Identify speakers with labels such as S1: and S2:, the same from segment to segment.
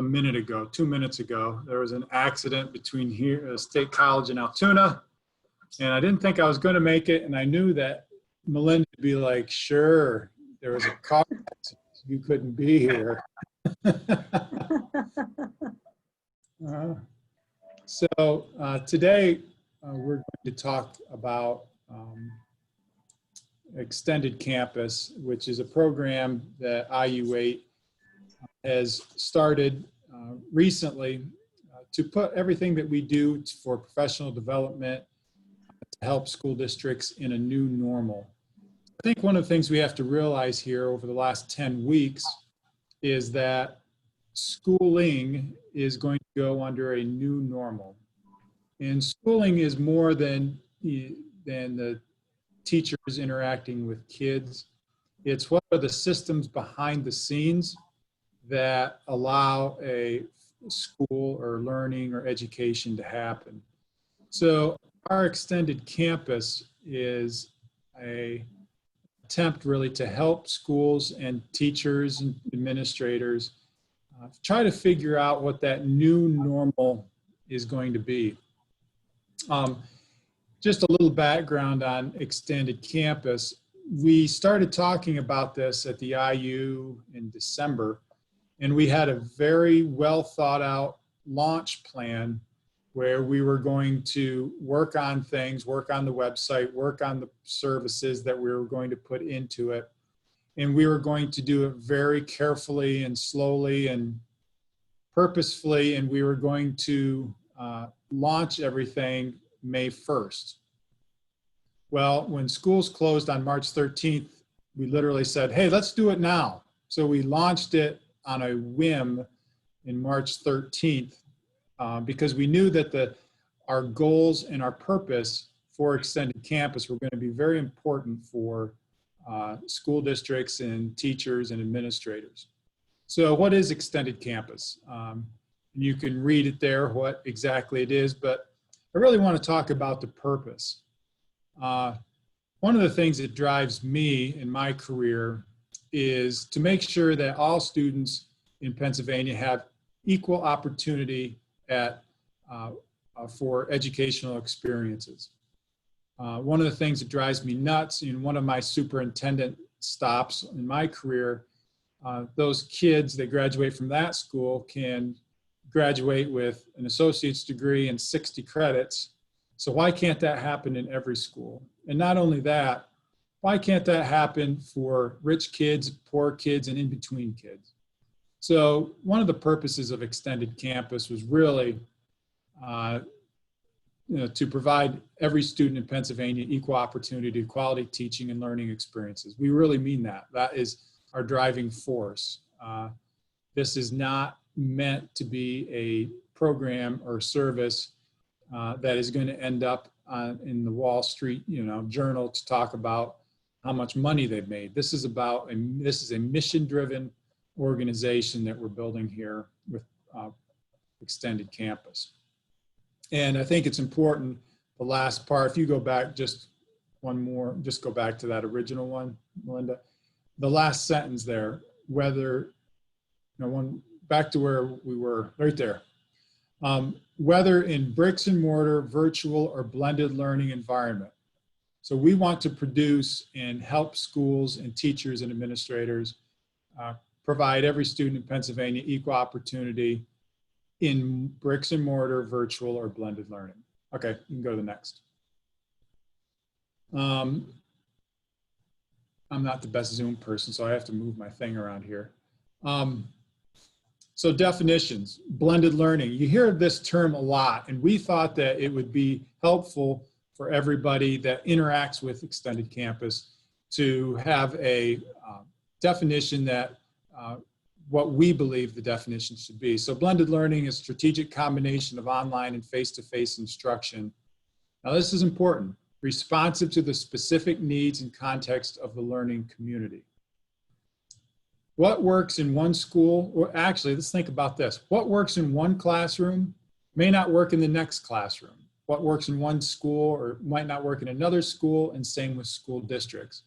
S1: a minute ago, 2 minutes ago. There was an accident between here, State College and Altoona, and I didn't think I was going to make it, and I knew that Melinda would be like, sure, there was a car accident. You couldn't be here. Today we're going to talk about Extended Campus, which is a program that IU8 has started recently to put everything that we do for professional development to help school districts in a new normal. I think one of the things we have to realize here over the last 10 weeks is that schooling is going to go under a new normal. And schooling is more than the teachers interacting with kids. It's what are the systems behind the scenes that allow a school or learning or education to happen. So our Extended Campus is an attempt really to help schools and teachers and administrators try to figure out what that new normal is going to be. Just a little background on Extended Campus. We started talking about this at the IU in December, and we had a very well thought out launch plan where we were going to work on things, work on the website, work on the services that we were going to put into it. And we were going to do it very carefully and slowly and purposefully, and we were going to launch everything May 1st. Well, when schools closed on March 13th, we literally said, hey, let's do it now. So we launched it on a whim in March 13th because we knew that our goals and our purpose for Extended Campus were going to be very important for school districts and teachers and administrators. So what is Extended Campus? You can read it there, what exactly it is, but I really want to talk about the purpose. One of the things that drives me in my career is to make sure that all students in Pennsylvania have equal opportunity for educational experiences. One of the things that drives me nuts in one of my superintendent stops in my career, those kids that graduate from that school can graduate with an associate's degree and 60 credits. So why can't that happen in every school? And not only that, why can't that happen for rich kids, poor kids, and in-between kids? So one of the purposes of Extended Campus was really to provide every student in Pennsylvania equal opportunity, quality teaching and learning experiences. We really mean that. That is our driving force. This is not meant to be a program or service that is going to end up in the Wall Street, Journal to talk about how much money they've made. This is a mission-driven organization that we're building here with Extended Campus. And I think it's important, the last part, if you go back just one more, just go back to that original one, Melinda. The last sentence there, whether, back to where we were, right there. Whether in bricks and mortar, virtual, or blended learning environment. So we want to produce and help schools and teachers and administrators provide every student in Pennsylvania equal opportunity in bricks and mortar, virtual, or blended learning. Okay, you can go to the next. I'm not the best Zoom person, so I have to move my thing around here. So definitions, blended learning. You hear this term a lot, and we thought that it would be helpful for everybody that interacts with Extended Campus to have a definition that what we believe the definition should be. So blended learning is a strategic combination of online and face-to-face instruction. Now this is important, responsive to the specific needs and context of the learning community. What works in one school, or actually, let's think about this. What works in one classroom may not work in the next classroom. What works in one school or might not work in another school, and same with school districts.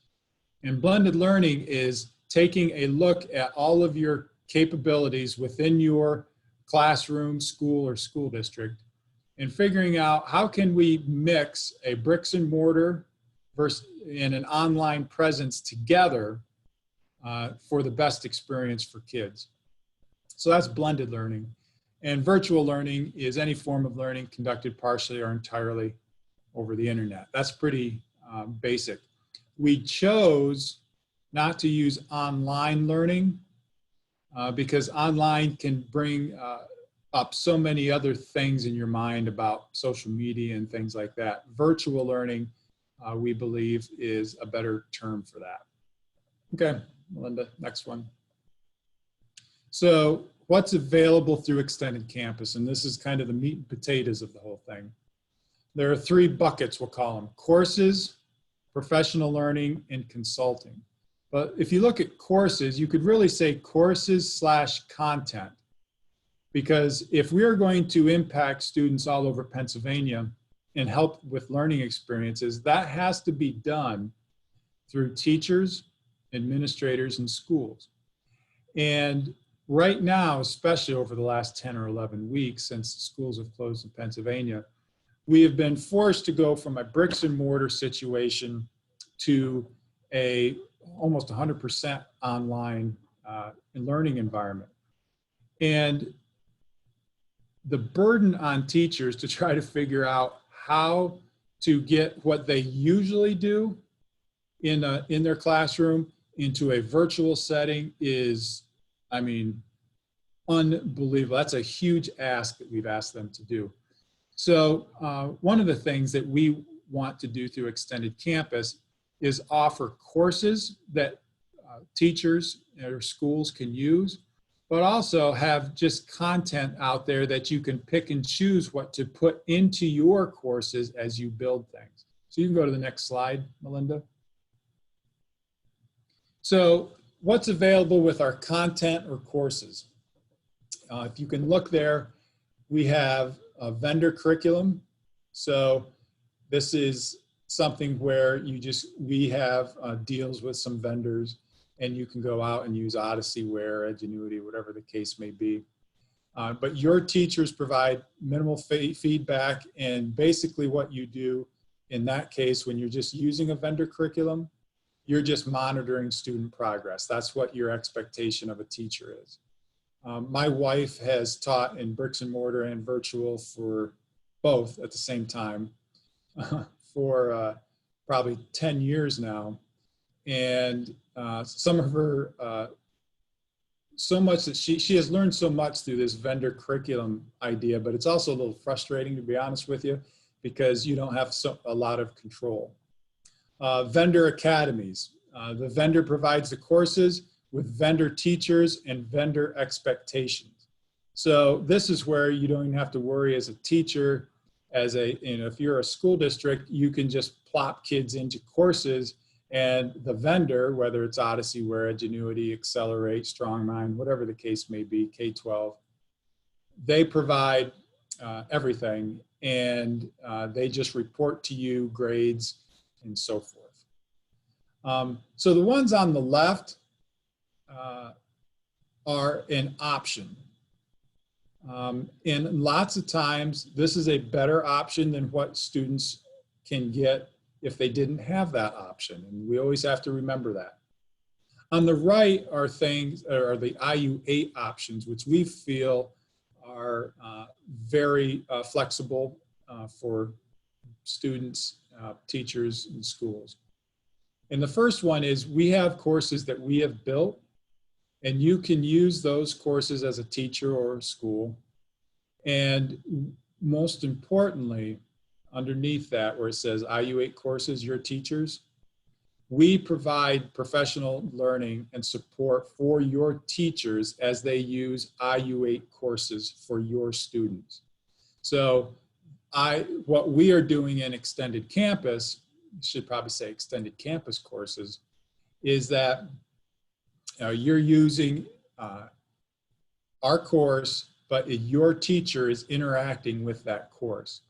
S1: And blended learning is taking a look at all of your capabilities within your classroom, school, or school district, and figuring out how can we mix a bricks and mortar versus and an online presence together for the best experience for kids. So that's blended learning. And virtual learning is any form of learning conducted partially or entirely over the internet. That's pretty basic. We chose not to use online learning because online can bring up so many other things in your mind about social media and things like that. Virtual learning, we believe, is a better term for that. Okay, Melinda, next one. So what's available through Extended Campus? And this is kind of the meat and potatoes of the whole thing. There are three buckets, we'll call them: courses, professional learning, and consulting. But if you look at courses, you could really say courses/content. Because if we are going to impact students all over Pennsylvania and help with learning experiences, that has to be done through teachers, administrators, and schools. And right now, especially over the last 10 or 11 weeks since schools have closed in Pennsylvania, we have been forced to go from a bricks and mortar situation to a almost 100% online learning environment. And the burden on teachers to try to figure out how to get what they usually do in their classroom into a virtual setting is, I mean, unbelievable. That's a huge ask that we've asked them to do. So one of the things that we want to do through Extended Campus is offer courses that teachers or schools can use, but also have just content out there that you can pick and choose what to put into your courses as you build things. So you can go to the next slide, Melinda. So what's available with our content or courses? If you can look there, we have a vendor curriculum. So this is something where we have deals with some vendors, and you can go out and use Odysseyware, Edgenuity, whatever the case may be. But your teachers provide minimal feedback, and basically what you do in that case, when you're just using a vendor curriculum, you're just monitoring student progress. That's what your expectation of a teacher is. My wife has taught in bricks and mortar and virtual for both at the same time for probably 10 years now. And some of her, so much that she has learned so much through this vendor curriculum idea, but it's also a little frustrating, to be honest with you, because you don't have a lot of control. Vendor academies. The vendor provides the courses with vendor teachers and vendor expectations. So this is where you don't even have to worry as a teacher, if you're a school district, you can just plop kids into courses, and the vendor, whether it's Odysseyware, Edgenuity, Accelerate, StrongMind, whatever the case may be, K-12, they provide everything, and they just report to you grades and so forth. So the ones on the left are an option. And lots of times, this is a better option than what students can get if they didn't have that option. And we always have to remember that. On the right are the IU8 options, which we feel are very flexible for students, teachers, and schools. And the first one is we have courses that we have built, and you can use those courses as a teacher or a school. And most importantly, underneath that where it says IU8 courses, your teachers, we provide professional learning and support for your teachers as they use IU8 courses for your students. So what we are doing in Extended Campus, should probably say Extended Campus courses, is that you're using our course, but your teacher is interacting with that course.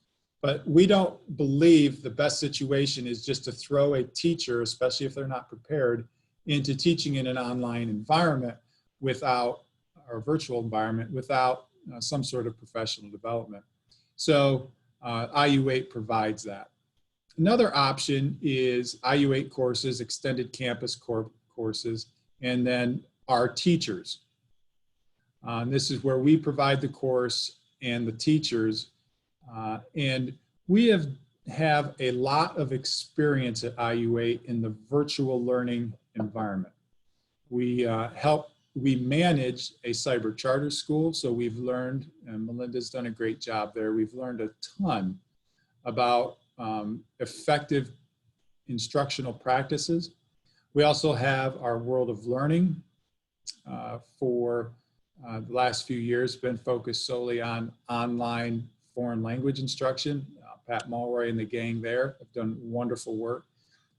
S1: But we don't believe the best situation is just to throw a teacher, especially if they're not prepared, into teaching in an online environment or virtual environment without some sort of professional development. So IU8 provides that. Another option is IU8 courses, extended campus courses, and then our teachers. This is where we provide the course and the teachers. And we have a lot of experience at IU8 in the virtual learning environment. We manage a cyber charter school, so we've learned, and Melinda's done a great job there, we've learned a ton about effective instructional practices. We also have our World of Learning for the last few years, been focused solely on online foreign language instruction. Pat Mulroy and the gang there have done wonderful work.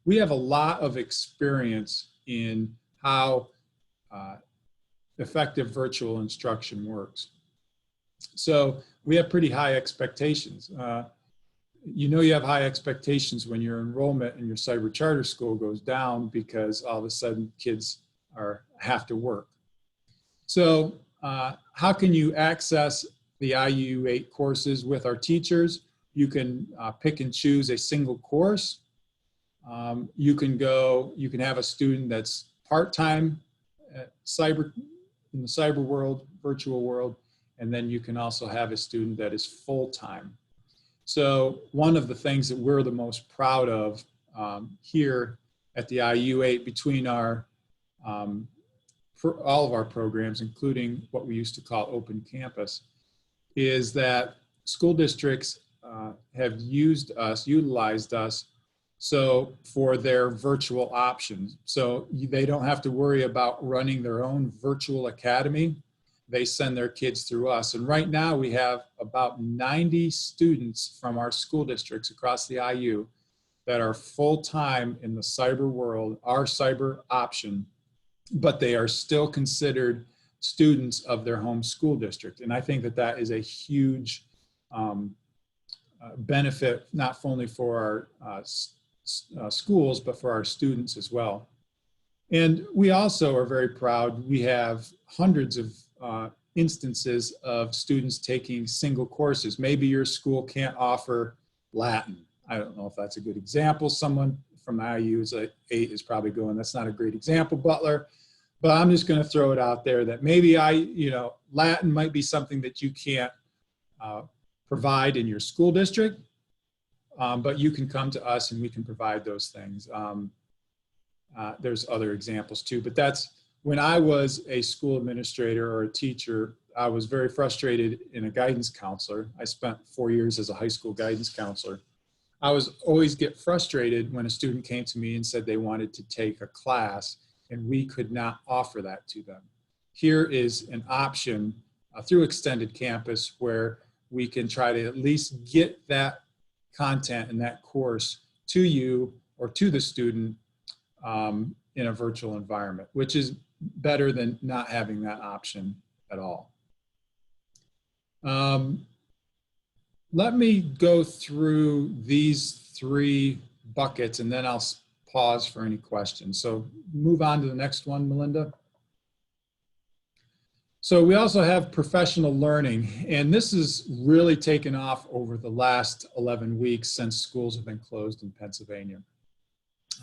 S1: We have a lot of experience in how effective virtual instruction works. So we have pretty high expectations. You know you have high expectations when your enrollment in your cyber charter school goes down because all of a sudden kids have to work. So how can you access the IU8 courses with our teachers? You can pick and choose a single course. You can have a student that's part-time in the cyber world, virtual world, and then you can also have a student that is full-time. So one of the things that we're the most proud of here at the IU8 between our for all of our programs, including what we used to call Open Campus, is that school districts have utilized us so for their virtual options. So they don't have to worry about running their own virtual academy. They send their kids through us. And right now we have about 90 students from our school districts across the IU that are full-time in the cyber world, our cyber option, but they are still considered students of their home school district. And I think that that is a huge benefit, not only for our schools, but for our students as well. And we also are very proud. We have hundreds of instances of students taking single courses. Maybe your school can't offer Latin. I don't know if that's a good example. Someone from IU8 is probably going, that's not a great example, Butler. But I'm just going to throw it out there that maybe Latin might be something that you can't provide in your school district, but you can come to us and we can provide those things. There's other examples too, but that's when I was a school administrator or a teacher, I was very frustrated in a guidance counselor. I spent 4 years as a high school guidance counselor. I was always get frustrated when a student came to me and said they wanted to take a class and we could not offer that to them. Here is an option through Extended Campus where we can try to at least get that content and that course to you or to the student in a virtual environment, which is better than not having that option at all. Let me go through these 3 buckets and then I'll pause for any questions. So move on to the next one, Melinda. So we also have professional learning, and this has really taken off over the last 11 weeks since schools have been closed in Pennsylvania.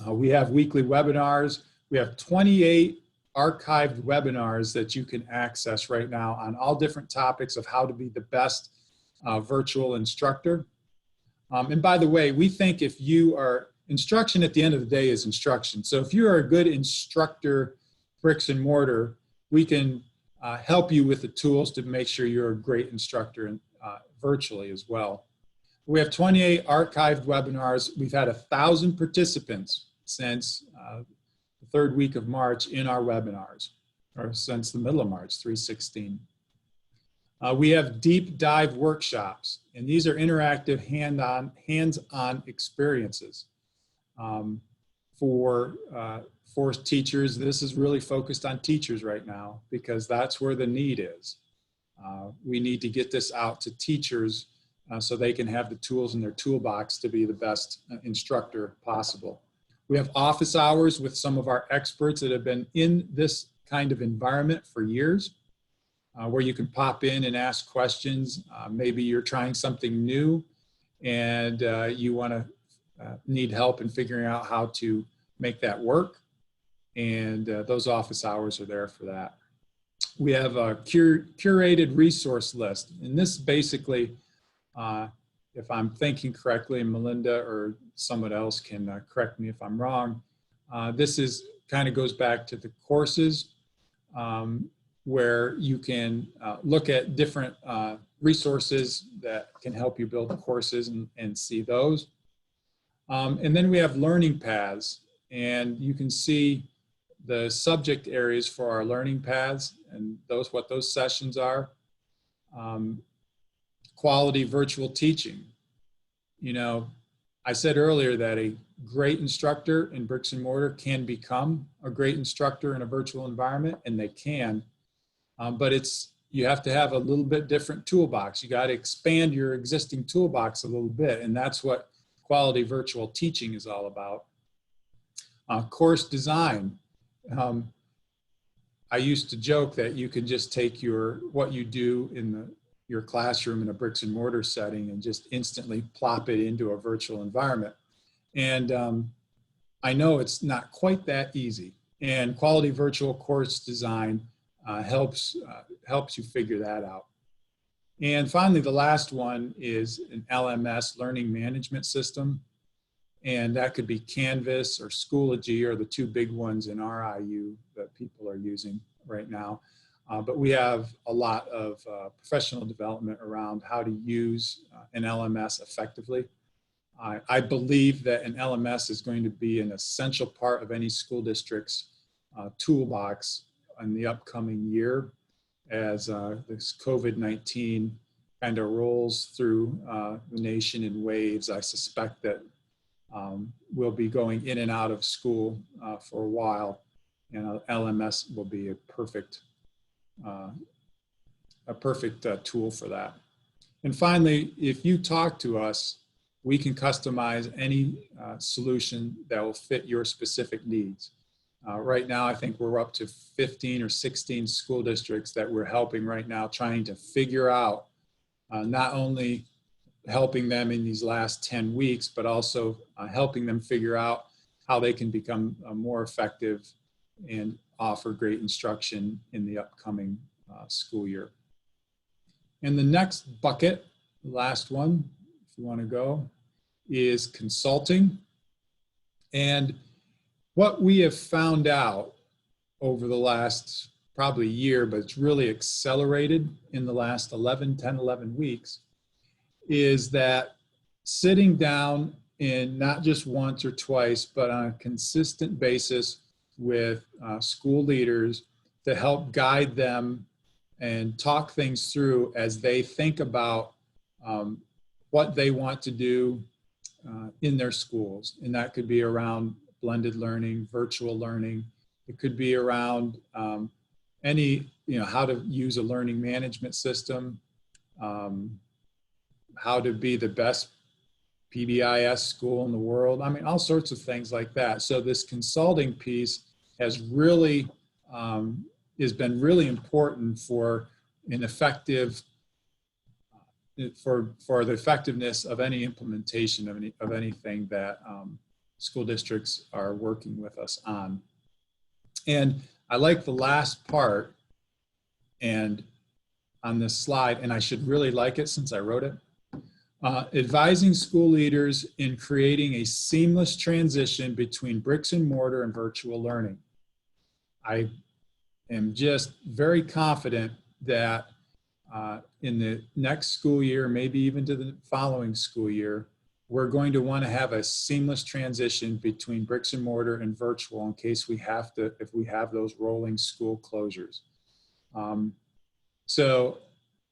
S1: We have weekly webinars. We have 28 archived webinars that you can access right now on all different topics of how to be the best virtual instructor. And by the way, we think if you are, instruction at the end of the day is instruction. So if you are a good instructor, bricks and mortar, we can help you with the tools to make sure you're a great instructor virtually as well. We have 28 archived webinars. We've had 1,000 participants since the 3rd week of March in our webinars, or since the middle of March, 3/16. We have deep dive workshops, and these are interactive hands-on experiences for teachers. This is really focused on teachers right now because that's where the need is. We need to get this out to teachers so they can have the tools in their toolbox to be the best instructor possible. We have office hours with some of our experts that have been in this kind of environment for years. where you can pop in and ask questions. Maybe you're trying something new and you want to need help in figuring out how to make that work. And those office hours are there for that. We have a curated resource list. And this basically, if I'm thinking correctly, and Melinda or someone else can correct me if I'm wrong, this is kind of goes back to the courses where you can look at different resources that can help you build the courses and see those. And then we have learning paths, and you can see the subject areas for our learning paths and what those sessions are. Quality virtual teaching. You know, I said earlier that a great instructor in bricks and mortar can become a great instructor in a virtual environment, and they can, but you have to have a little bit different toolbox. You got to expand your existing toolbox a little bit, and that's what quality virtual teaching is all about. Course design. I used to joke that you could just take what you do in your classroom in a bricks and mortar setting and just instantly plop it into a virtual environment. And I know it's not quite that easy. And quality virtual course design helps you figure that out. And finally, the last one is an LMS, learning management system. And that could be Canvas or Schoology, are the two big ones in our IU that people are using right now. But we have a lot of professional development around how to use an LMS effectively. I believe that an LMS is going to be an essential part of any school district's toolbox in the upcoming year as this COVID-19 kind of rolls through the nation in waves. I suspect that we'll be going in and out of school for a while, and LMS will be a perfect tool for that. And finally, if you talk to us, we can customize any solution that will fit your specific needs. Right now, I think we're up to 15 or 16 school districts that we're helping right now, trying to figure out not only helping them in these last 10 weeks, but also helping them figure out how they can become more effective and offer great instruction in the upcoming school year. And the next bucket, the last one, if you want to go, is consulting. And what we have found out over the last probably year, but it's really accelerated in the last 11 weeks, is that sitting down in not just once or twice, but on a consistent basis with school leaders to help guide them and talk things through as they think about what they want to do in their schools. And that could be around blended learning, virtual learning. It could be around how to use a learning management system, how to be the best PBIS school in the world. I mean, all sorts of things like that. So this consulting piece has really been really important for an effective for the effectiveness of any implementation of anything that school districts are working with us on. And I like the last part and on this slide, and I should really like it since I wrote it. Advising school leaders in creating a seamless transition between bricks and mortar and virtual learning. I am just very confident that in the next school year, maybe even to the following school year, we're going to want to have a seamless transition between bricks and mortar and virtual in case we have to, if we have those rolling school closures. So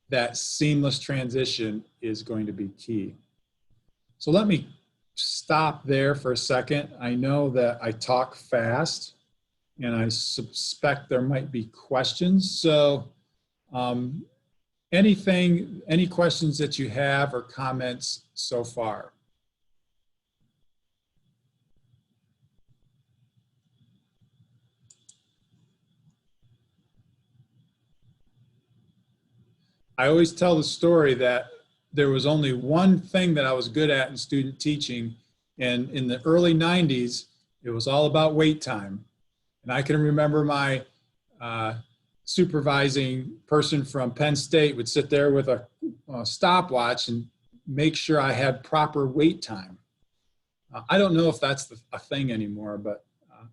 S1: that seamless transition is going to be key. So let me stop there for a second. I know that I talk fast and I suspect there might be questions. So any questions that you have or comments so far? I always tell the story that there was only one thing that I was good at in student teaching. And in the early 90s, it was all about wait time. And I can remember my supervising person from Penn State would sit there with a stopwatch and make sure I had proper wait time. I don't know if that's a thing anymore, but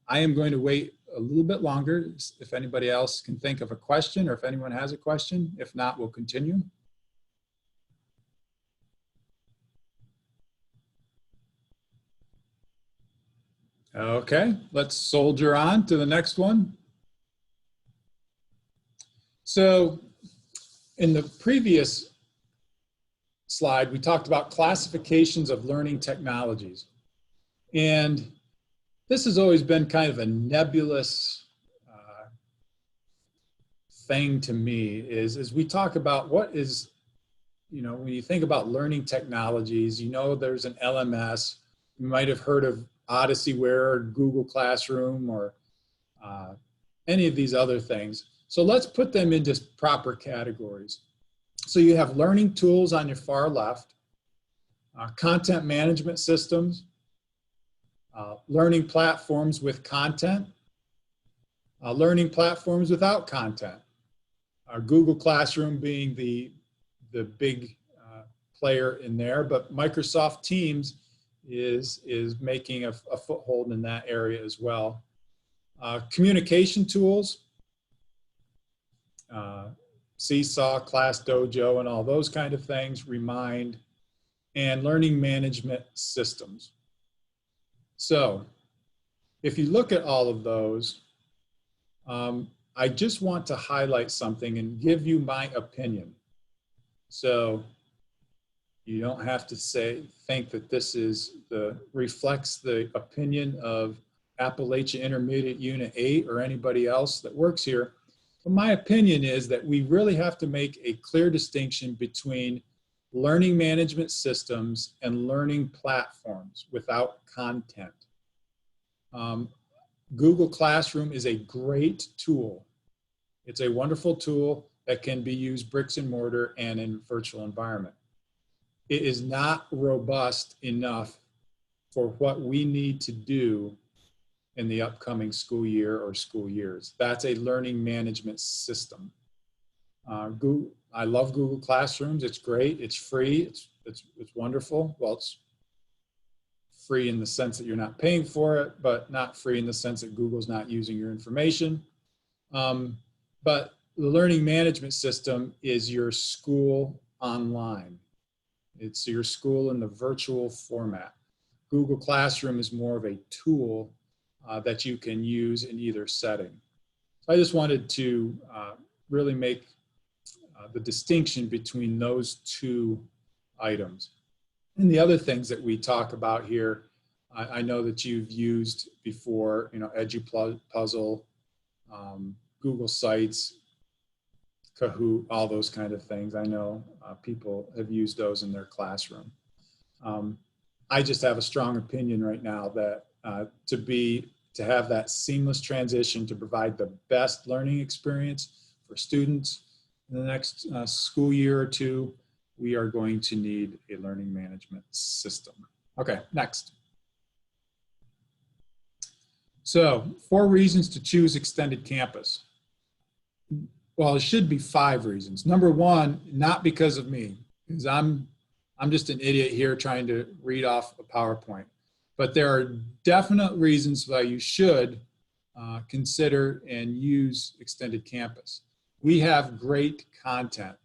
S1: I am going to wait a little bit longer if anybody else can think of a question or if anyone has a question. If not, we'll continue. Okay, let's soldier on to the next one. So in the previous slide, we talked about classifications of learning technologies. And this has always been kind of a nebulous thing to me is we talk about what is, when you think about learning technologies, there's an LMS. You might have heard of Odyssey-ware or Google Classroom or any of these other things. So let's put them into proper categories. So you have learning tools on your far left, content management systems, learning platforms with content, learning platforms without content. Google Classroom being the big player in there, but Microsoft Teams is making a foothold in that area as well. Communication tools, Seesaw, ClassDojo, and all those kind of things, Remind, and learning management systems. So if you look at all of those, I just want to highlight something and give you my opinion. So you don't have to think that this reflects the opinion of Appalachia Intermediate Unit 8 or anybody else that works here. But my opinion is that we really have to make a clear distinction between learning management systems and learning platforms without content. Google Classroom is a great tool. It's a wonderful tool that can be used bricks and mortar and in virtual environment. It is not robust enough for what we need to do in the upcoming school year or school years. That's a learning management system. I love Google Classrooms. It's great. It's free. It's wonderful. Well, it's free in the sense that you're not paying for it, but not free in the sense that Google's not using your information. But the learning management system is your school online. It's your school in the virtual format. Google Classroom is more of a tool that you can use in either setting. So I just wanted to really make the distinction between those two items. And the other things that we talk about here, I know that you've used before, EduPuzzle, Google Sites, Kahoot, all those kind of things. I know people have used those in their classroom. I just have a strong opinion right now that to have that seamless transition to provide the best learning experience for students in the next school year or two, we are going to need a learning management system. Okay, next. So 4 reasons to choose extended campus. Well, it should be 5 reasons. Number 1, not because of me, because I'm just an idiot here trying to read off a PowerPoint. But there are definite reasons why you should consider and use extended campus. We have great content.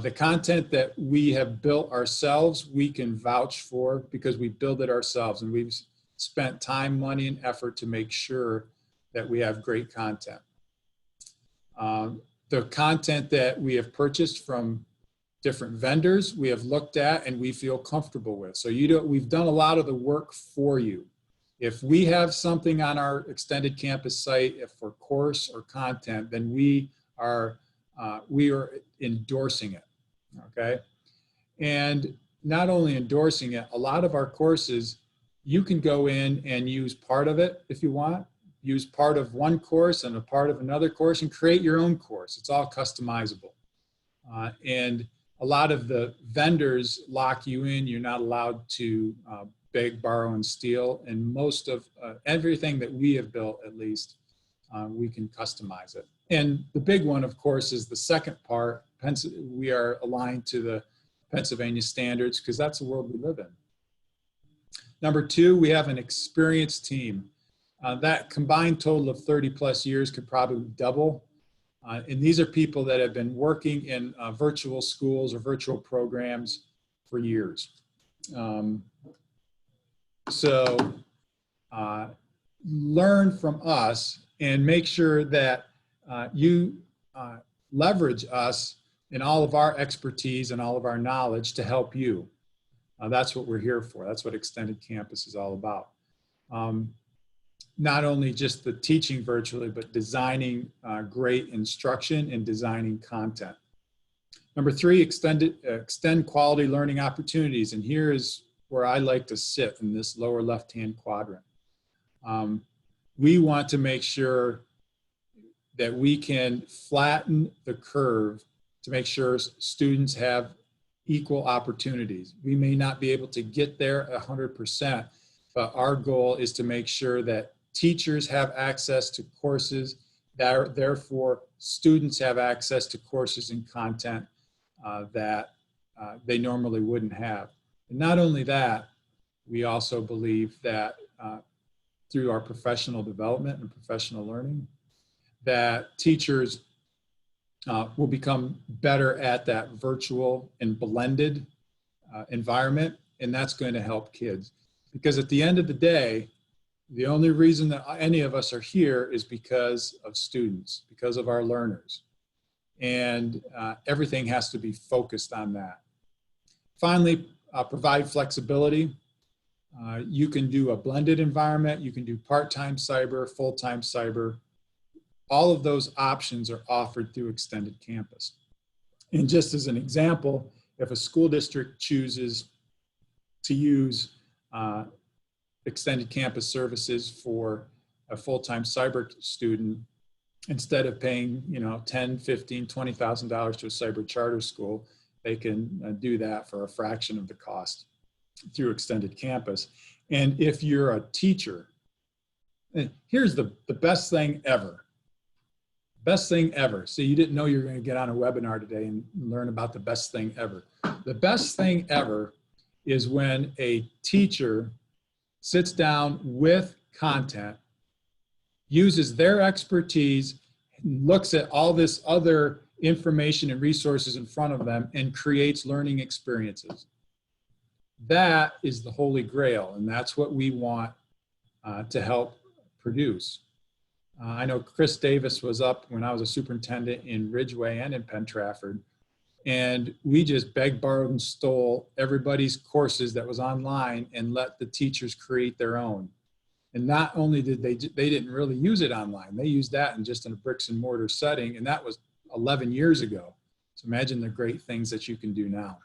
S1: The content that we have built ourselves, we can vouch for because we build it ourselves, and we've spent time, money, and effort to make sure that we have great content. The content that we have purchased from different vendors, we have looked at and we feel comfortable with. So we've done a lot of the work for you. If we have something on our extended campus site, if for course or content, then we are endorsing it, okay? And not only endorsing it, a lot of our courses, you can go in and use part of it if you want, use part of one course and a part of another course and create your own course. It's all customizable. And a lot of the vendors lock you in. You're not allowed to beg, borrow, and steal. And most of everything that we have built, at least, we can customize it. And the big one, of course, is the second part. We are aligned to the Pennsylvania standards because that's the world we live in. Number two, we have an experienced team. That combined total of 30 plus years could probably double. And these are people that have been working in virtual schools or virtual programs for years. So learn from us and make sure that you leverage us in all of our expertise and all of our knowledge to help you. That's what we're here for. That's what Extended Campus is all about. Not only just the teaching virtually, but designing great instruction and designing content. Number three, extend quality learning opportunities. And here is where I like to sit in this lower left-hand quadrant. We want to make sure that we can flatten the curve to make sure students have equal opportunities. We may not be able to get there 100%, but our goal is to make sure that teachers have access to courses, that therefore students have access to courses and content that they normally wouldn't have. And not only that, we also believe that through our professional development and professional learning, that teachers will become better at that virtual and blended environment, and that's going to help kids. Because at the end of the day, the only reason that any of us are here is because of students, because of our learners. And everything has to be focused on that. Finally, provide flexibility. You can do a blended environment, you can do part-time cyber, full-time cyber. All of those options are offered through Extended Campus. And just as an example, if a school district chooses to use Extended Campus services for a full-time cyber student, instead of paying, you know, $10,000, $15,000, $20,000 to a cyber charter school, they can do that for a fraction of the cost through Extended Campus. And if you're a teacher, here's the best thing ever. Best thing ever. So you didn't know you were going to get on a webinar today and learn about the best thing ever. The best thing ever is when a teacher sits down with content, uses their expertise, looks at all this other information and resources in front of them and creates learning experiences. That is the Holy Grail, and that's what we want to help produce. I know Chris Davis was up when I was a superintendent in Ridgeway and in Penn Trafford, and we just begged, borrowed, and stole everybody's courses that was online and let the teachers create their own. And not only did they didn't really use it online, they used that in just in a bricks and mortar setting, and that was 11 years ago. So imagine the great things that you can do now.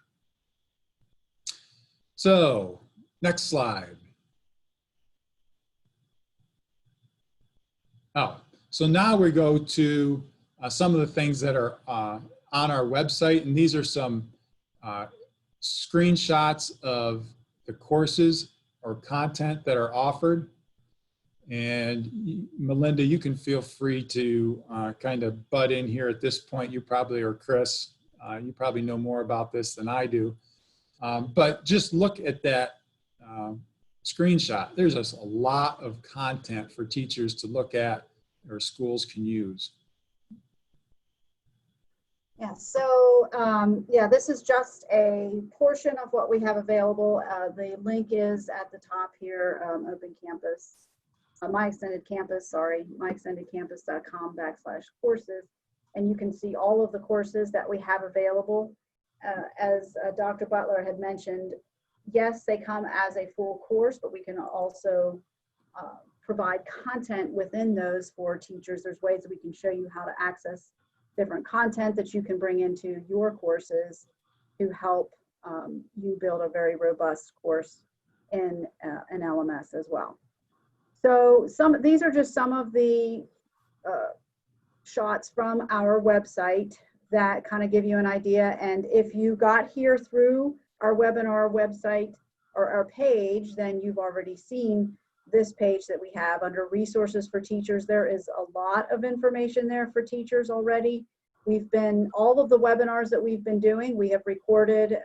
S1: So next slide. Oh, so now we go to some of the things that are on our website, and these are some screenshots of the courses or content that are offered. And Melinda, you can feel free to kind of butt in here at this point. You probably, or Chris, you probably know more about this than I do. But just look at that screenshot. There's just a lot of content for teachers to look at or schools can use.
S2: Yeah, so yeah, this is just a portion of what we have available. The link is at the top here, Open Campus, My Extended Campus, sorry, myextendedcampus.com/courses. And you can see all of the courses that we have available. As Dr. Butler had mentioned, yes, they come as a full course, but we can also provide content within those for teachers. There's ways that we can show you how to access different content that you can bring into your courses to help you build a very robust course in an LMS as well. So these are just some of the shots from our website that kind of give you an idea. And if you got here through our webinar website or our page, then you've already seen this page that we have under resources for teachers. There is a lot of information there for teachers already. All of the webinars that we've been doing, we have recorded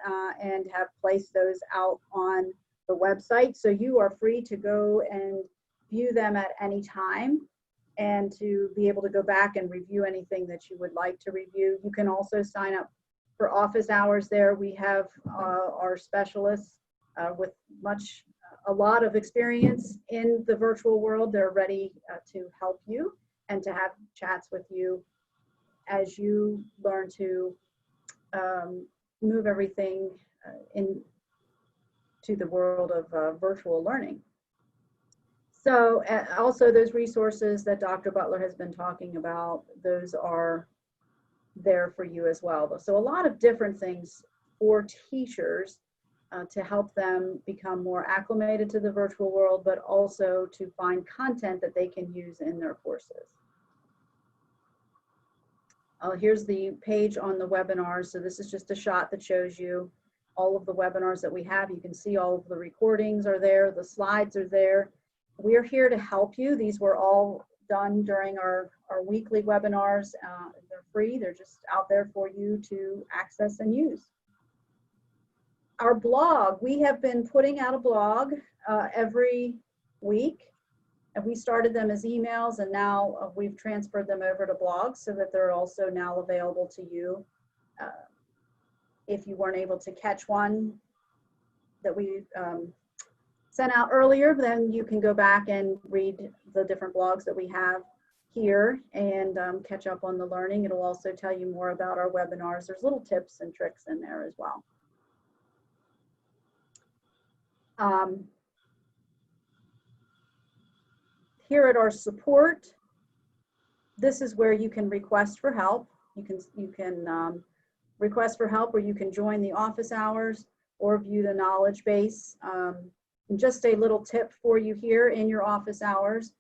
S2: and have placed those out on the website. So you are free to go and view them at any time and to be able to go back and review anything that you would like to review. You can also sign up for office hours there. We have our specialists with a lot of experience in the virtual world. They're ready to help you and to have chats with you as you learn to move everything into the world of virtual learning. So also those resources that Dr. Butler has been talking about, those are there for you as well. So a lot of different things for teachers to help them become more acclimated to the virtual world, but also to find content that they can use in their courses. Here's the page on the webinars. So this is just a shot that shows you all of the webinars that we have. You can see all of the recordings are there, the slides are there. We're here to help you. These were all done during our weekly webinars. They're free. They're just out there for you to access and use. Our blog, we have been putting out a blog every week. And we started them as emails, and now we've transferred them over to blogs so that they're also now available to you. If you weren't able to catch one that we sent out earlier, then you can go back and read the different blogs that we have here and catch up on the learning. It'll also tell you more about our webinars. There's little tips and tricks in there as well. Here at our support, this is where you can request for help. You can request for help, or you can join the office hours or view the knowledge base. And just a little tip for you here in your office hours.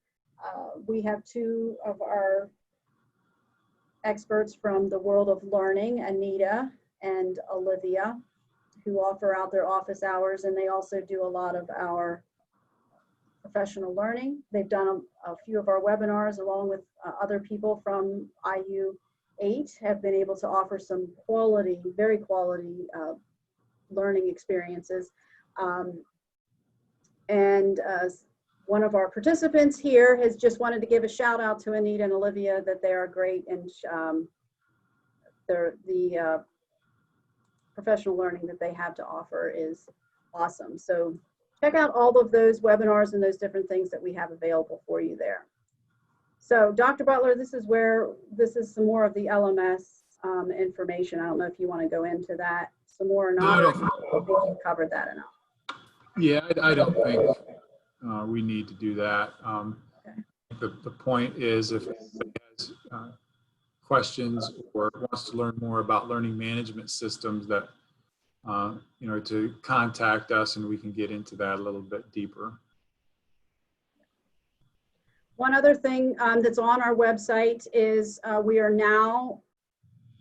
S2: We have two of our experts from the world of learning, Anita and Olivia, who offer out their office hours, and they also do a lot of our professional learning. They've done a few of our webinars along with other people from IU8, have been able to offer some quality, very quality learning experiences. One of our participants here has just wanted to give a shout out to Anita and Olivia that they are great, and the professional learning that they have to offer is awesome. So check out all of those webinars and those different things that we have available for you there. So Dr. Butler, this is some more of the LMS information. I don't know if you want to go into that some more or not.
S1: No,
S2: I think you've covered that enough.
S1: Yeah, I don't think we need to do that.
S2: Okay.
S1: The point is, if anybody has questions or wants to learn more about learning management systems, that to contact us and we can get into that a little bit deeper.
S2: One other thing that's on our website is we are now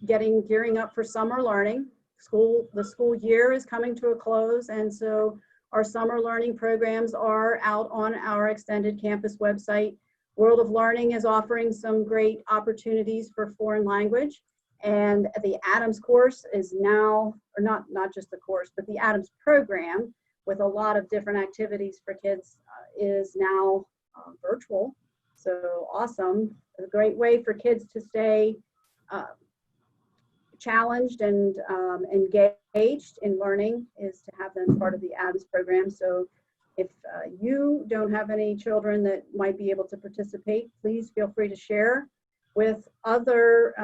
S2: gearing up for summer learning. The school year is coming to a close, and so our summer learning programs are out on our extended campus website. World of Learning is offering some great opportunities for foreign language, and the Adams course is now, or not just the course, but the Adams program with a lot of different activities for kids is now virtual. So awesome. A great way for kids to stay challenged and engaged in learning is to have them part of the Adams program. So if you don't have any children that might be able to participate, please feel free to share with other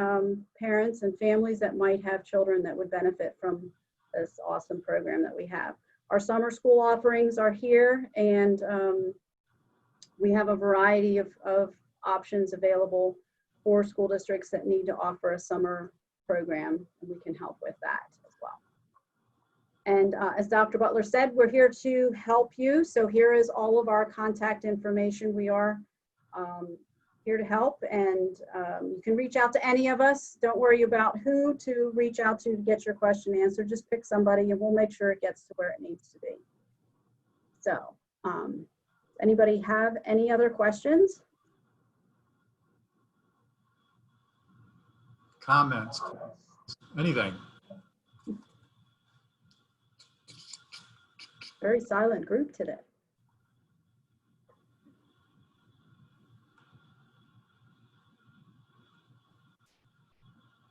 S2: parents and families that might have children that would benefit from this awesome program that we have. Our summer school offerings are here, and we have a variety of options available for school districts that need to offer a summer program, and we can help with that as well. And as Dr. Butler said, we're here to help you. So here is all of our contact information. We are here to help, and you can reach out to any of us. Don't worry about who to reach out to get your question answered. Just pick somebody and we'll make sure it gets to where it needs to be. So, anybody have any other questions?
S1: Comments, anything?
S2: Very silent group today.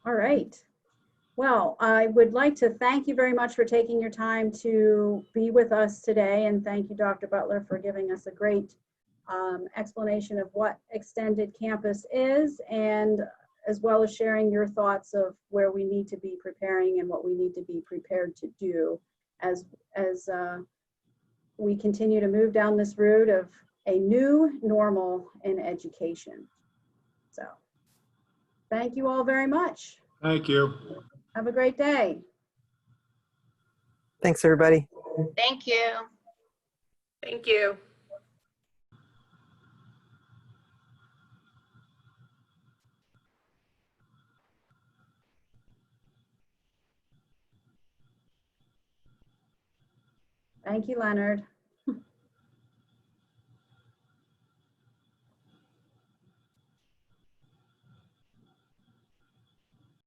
S2: All right. Well, I would like to thank you very much for taking your time to be with us today. And thank you, Dr. Butler, for giving us a great explanation of what Extended Campus is, and as well as sharing your thoughts of where we need to be preparing and what we need to be prepared to do as we continue to move down this road of a new normal in education. So thank you all very much.
S1: Thank you.
S2: Have a great day.
S3: Thanks, everybody.
S4: Thank you.
S5: Thank you.
S2: Thank you, Leonard.